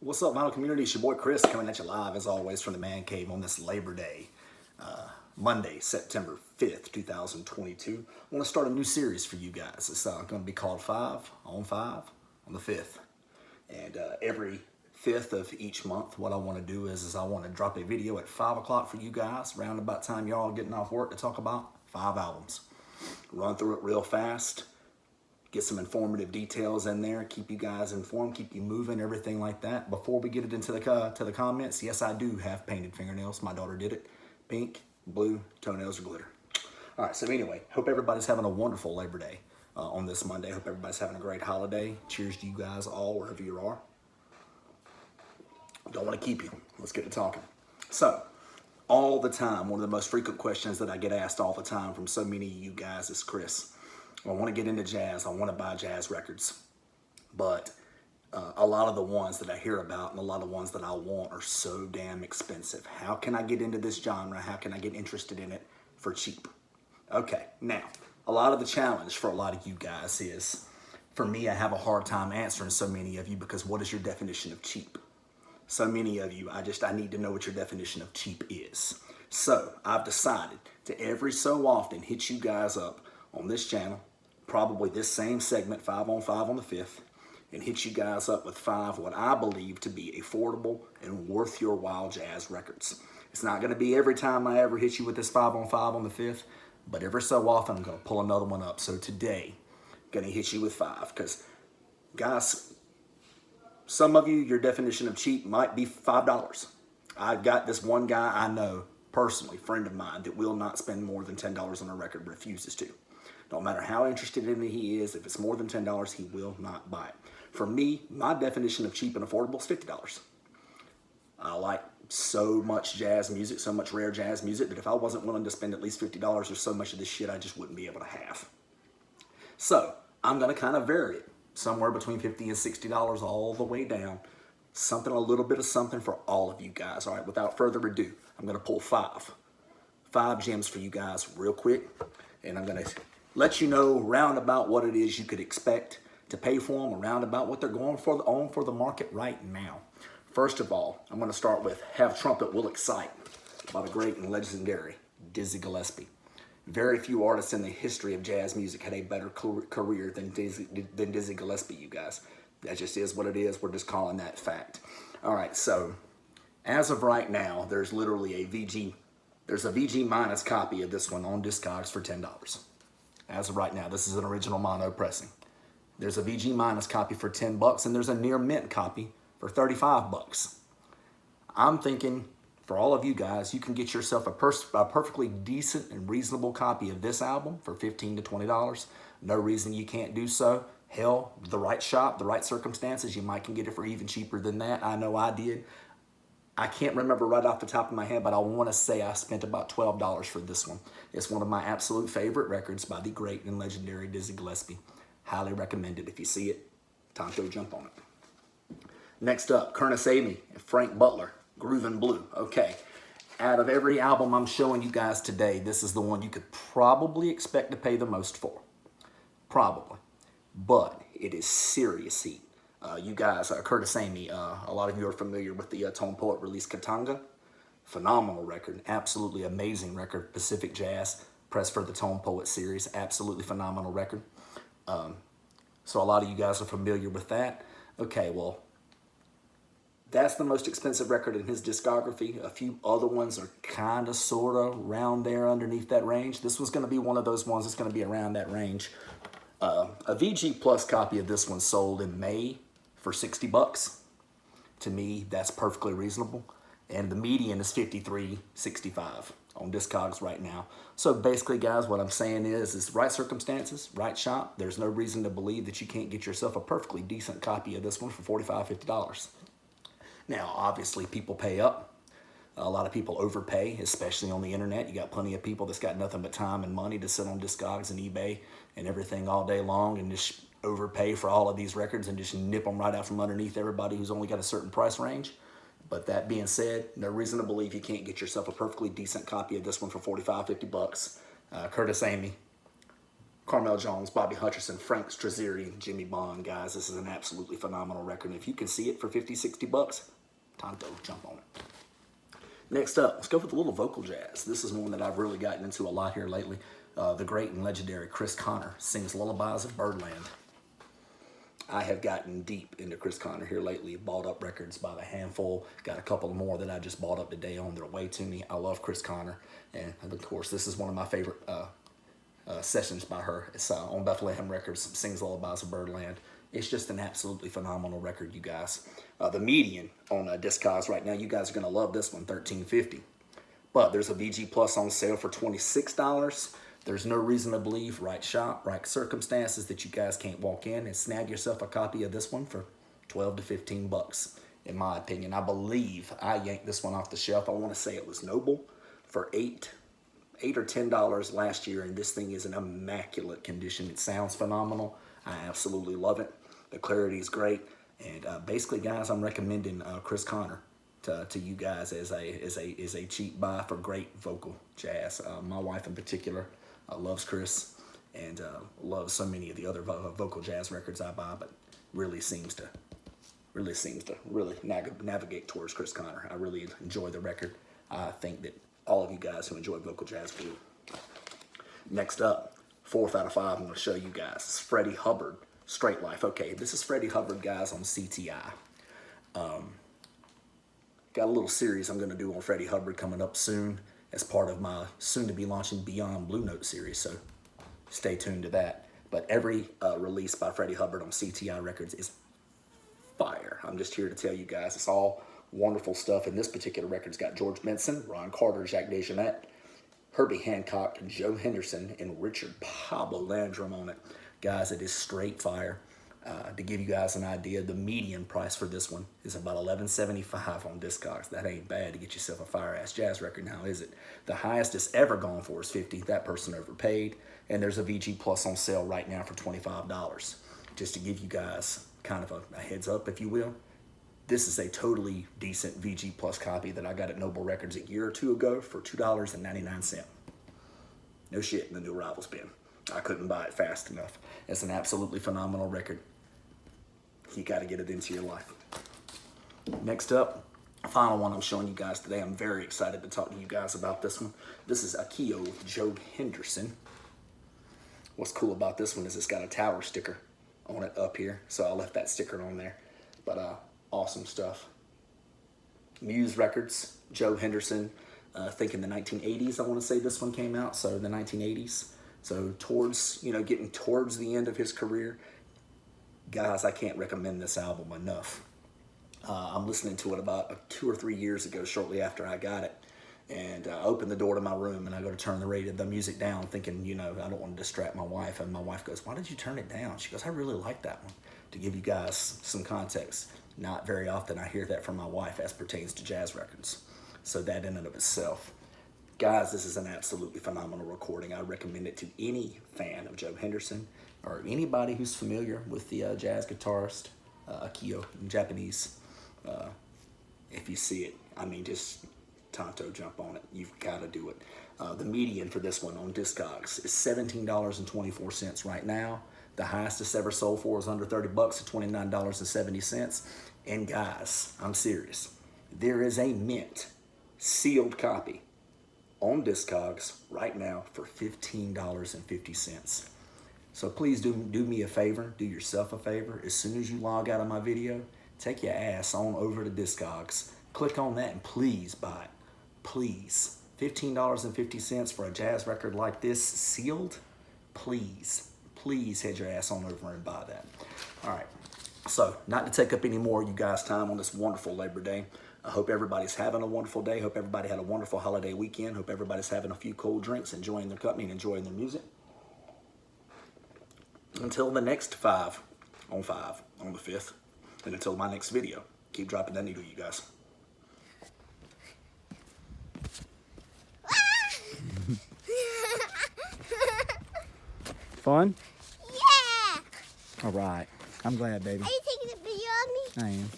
What's up, vinyl community? It's your boy Chris coming at you live as always from the Man Cave on this Labor Day, Monday, September 5th, 2022. I want to start a new series for you guys. It's going to be called 5 on 5 on the 5th. And every 5th of each month, what I want to do is I want to drop a video at 5 o'clock for you guys, round about time y'all getting off work, to talk about 5 albums. Run through it real fast. Get some informative details in there, keep you guys informed, keep you moving, everything like that. Before we get it into the comments, yes, I do have painted fingernails. My daughter did it. Pink, blue, toenails, or glitter. All right, so anyway, hope everybody's having a wonderful Labor Day on this Monday. Hope everybody's having a great holiday. Cheers to you guys all, wherever you are. Don't want to keep you. Let's get to talking. So, all the time, one of the most frequent questions that I get asked all the time from so many of you guys is, Chris, I want to get into jazz. I want to buy jazz records. But a lot of the ones that I hear about and a lot of ones that I want are so damn expensive. How can I get into this genre? How can I get interested in it for cheap? Okay, now, a lot of the challenge for a lot of you guys is, for me, I have a hard time answering so many of you because what is your definition of cheap? So many of you, I need to know what your definition of cheap is. So I've decided to every so often hit you guys up on this channel, probably this same segment, 5 on 5 on the 5th, and hit you guys up with 5 what I believe to be affordable and worth your while jazz records. It's not going to be every time I ever hit you with this 5 on 5 on the 5th, but every so often I'm going to pull another one up. So today, I'm going to hit you with 5 because, guys, some of you, your definition of cheap might be $5. I've got this one guy I know personally, friend of mine, that will not spend more than $10 on a record, refuses to. No matter how interested in it he is, if it's more than $10, he will not buy it. For me, my definition of cheap and affordable is $50. I like so much jazz music, so much rare jazz music, that if I wasn't willing to spend at least $50, there's so much of this shit I just wouldn't be able to have. So I'm going to kind of vary it, somewhere between $50 and $60 all the way down. Something, a little bit of something for all of you guys. All right, without further ado, I'm going to pull 5 gems for you guys real quick, and I'm going to let you know round about what it is you could expect to pay for them, around about what they're going for on for the market right now. First of all, I'm going to start with Have Trumpet Will Excite by the great and legendary Dizzy Gillespie. Very few artists in the history of jazz music had a better career than Dizzy Gillespie, you guys. That just is what it is. We're just calling that fact. All right, so as of right now, there's literally a VG minus copy of this one on Discogs for $10. As of right now, this is an original mono pressing. There's a VG minus copy for $10, and there's a near mint copy for $35. I'm thinking, for all of you guys, you can get yourself a perfectly decent and reasonable copy of this album for $15 to $20. No reason you can't do so. Hell, the right shop, the right circumstances, you might can get it for even cheaper than that. I know I did. I can't remember right off the top of my head, but I want to say I spent about $12 for this one. It's one of my absolute favorite records by the great and legendary Dizzy Gillespie. Highly recommend it. If you see it, time to go jump on it. Next up, Curtis Amy and Frank Butler, Groovin' Blue. Okay, out of every album I'm showing you guys today, this is the one you could probably expect to pay the most for. Probably. But it is serious heat. You guys, Curtis Amy, a lot of you are familiar with the Tone Poet release Katanga. Phenomenal record, absolutely amazing record. Pacific Jazz, pressed for the Tone Poet series, absolutely phenomenal record. So a lot of you guys are familiar with that. Okay, well, that's the most expensive record in his discography. A few other ones are kind of, sort of, around there underneath that range. This was going to be one of those ones that's going to be around that range. A VG Plus copy of this one sold in May for $60. To me, that's perfectly reasonable. And the median is $53.65 on Discogs right now. So basically, guys, what I'm saying is right circumstances, right shop. There's no reason to believe that you can't get yourself a perfectly decent copy of this one for $45, $50. Now, obviously, people pay up. A lot of people overpay, especially on the internet. You got plenty of people that's got nothing but time and money to sit on Discogs and eBay and everything all day long and just overpay for all of these records and just nip them right out from underneath everybody who's only got a certain price range. But that being said, no reason to believe you can't get yourself a perfectly decent copy of this one for $45, $50. Curtis Amy, Carmel Jones, Bobby Hutcherson, Frank Strazzeri, Jimmy Bond. Guys, this is an absolutely phenomenal record. And if you can see it for 50, 60 bucks, time to jump on it. Next up, let's go with a little vocal jazz. This is one that I've really gotten into a lot here lately. The great and legendary Chris Connor sings Lullabies of Birdland. I have gotten deep into Chris Connor here lately. Bought up records by the handful. Got a couple more that I just bought up today on their way to me. I love Chris Connor. And of course, this is one of my favorite sessions by her. It's on Bethlehem Records, sings Lullabies of Birdland. It's just an absolutely phenomenal record, you guys. The median on Discogs right now, you guys are going to love this one, $13.50. But there's a VG Plus on sale for $26. There's no reason to believe, right shop, right circumstances, that you guys can't walk in and snag yourself a copy of this one for 12 to 15 bucks, in my opinion. I believe I yanked this one off the shelf. I want to say it was Noble for $8 or $10 last year, and this thing is in immaculate condition. It sounds phenomenal. I absolutely love it. The clarity is great, and basically, guys, I'm recommending Chris Connor to you guys as a cheap buy for great vocal jazz. My wife in particular loves Chris and loves so many of the other vocal jazz records I buy, but really seems to navigate towards Chris Connor. I really enjoy the record. I think that all of you guys who enjoy vocal jazz do. Next up, 4th out of 5, I'm going to show you guys is Freddy Hubbard, Straight Life. Okay, this is Freddy Hubbard, guys, on CTI. Got a little series I'm going to do on Freddy Hubbard coming up soon as part of my soon-to-be launching Beyond Blue Note series, so stay tuned to that. But every release by Freddy Hubbard on CTI Records is fire. I'm just here to tell you guys it's all wonderful stuff. And this particular record's got George Benson, Ron Carter, Jack DeJohnette, Herbie Hancock, Joe Henderson, and Richard Pablo Landrum on it. Guys, it is straight fire. To give you guys an idea, the median price for this one is about $11.75 on Discogs. That ain't bad to get yourself a fire-ass jazz record now, is it? The highest it's ever gone for is $50. That person overpaid. And there's a VG Plus on sale right now for $25. Just to give you guys kind of a heads up, if you will. This is a totally decent VG Plus copy that I got at Noble Records a year or two ago for $2.99. No shit in the new Arrivals bin. I couldn't buy it fast enough. It's an absolutely phenomenal record. You got to get it into your life. Next up, final one I'm showing you guys today. I'm very excited to talk to you guys about this one. This is Akio Joe Henderson. What's cool about this one is it's got a tower sticker on it up here, so I left that sticker on there. But awesome stuff. Muse Records, Joe Henderson. I think in the 1980s, I want to say this one came out. So the 1980s. So towards, getting towards the end of his career. Guys, I can't recommend this album enough. I'm listening to it about 2 or 3 years ago, shortly after I got it. And I opened the door to my room and I go to turn the music down, thinking, I don't want to distract my wife. And my wife goes, "Why did you turn it down?" She goes, "I really like that one." To give you guys some context, not very often I hear that from my wife as pertains to jazz records. So that in and of itself. Guys, this is an absolutely phenomenal recording. I recommend it to any fan of Joe Henderson or anybody who's familiar with the jazz guitarist, Akio, in Japanese. If you see it, just Tonto, jump on it. You've got to do it. The median for this one on Discogs is $17.24 right now. The highest it's ever sold for is under 30 bucks at $29.70. And guys, I'm serious. There is a mint sealed copy on Discogs right now for $15.50. So please do me a favor, do yourself a favor. As soon as you log out of my video, take your ass on over to Discogs. Click on that and please buy it. Please. $15.50 for a jazz record like this, sealed? Please head your ass on over and buy that. All right. So, not to take up any more of you guys' time on this wonderful Labor Day. I hope everybody's having a wonderful day. Hope everybody had a wonderful holiday weekend. Hope everybody's having a few cold drinks, enjoying their company and enjoying their music. Until the next 5 on the 5th, and until my next video, keep dropping that needle, you guys. Fun? Yeah! All right. I'm glad, baby. Are you taking a video of me? I am.